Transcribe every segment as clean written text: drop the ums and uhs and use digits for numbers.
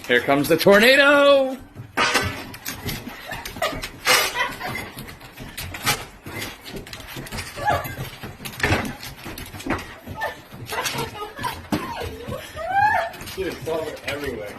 Here comes the tornado! Dude, it's all everywhere.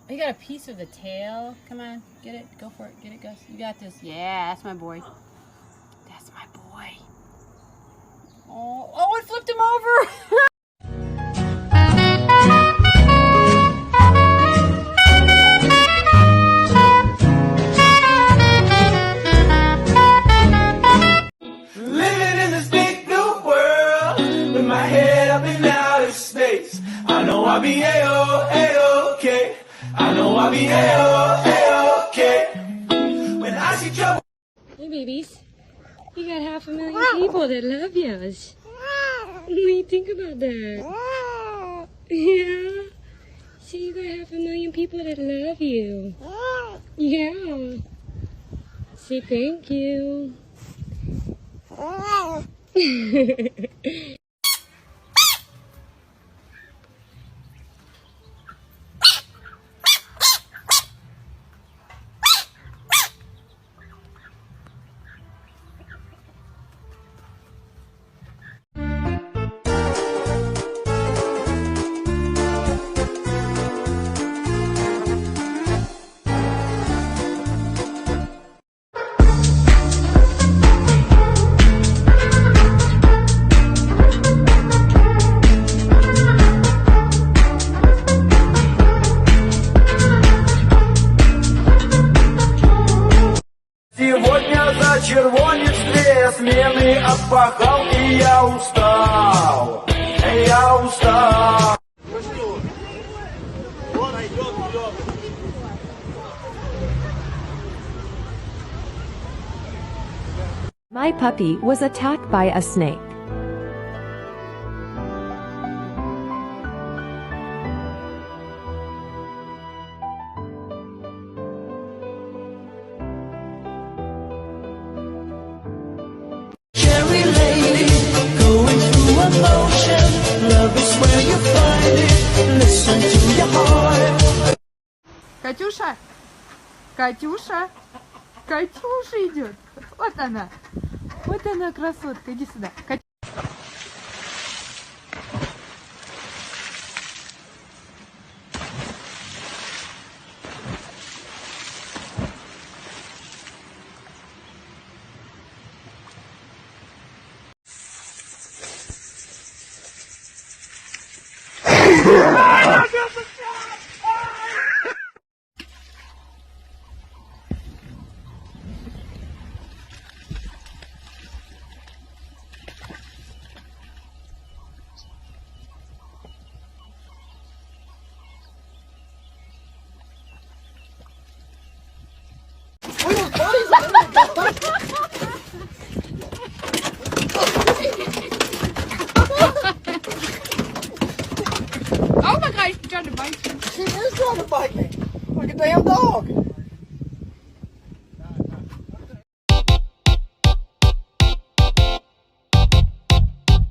You got a piece of the tail. Come on, get it. Go for it. Get it, Gus. You got this. Yeah, that's my boy. That's my boy. Oh, it flipped him over. Living in this big new world with my head up in outer space. I know I'll be A-O-A-OK. I know I'll be A-O-A-OK when I see trouble. Hey, babies. You got 500,000 people that love you. What do you think about that? Yeah. So you got 500,000 people that love you. Yeah. Say thank you. Сегодня зачервонит слез, смены отпахал, и я устал, я устал. Ну что, вон идет вперед. My puppy was attacked by a snake. Cherry lady, going through emotion. Love is where you find it. Listen to your heart. Катюша! Катюша! Катюша идет! Вот она! Вот она, красотка! Иди сюда! Oh my God, he's trying to bite you. She is trying to bite me, like a damn dog.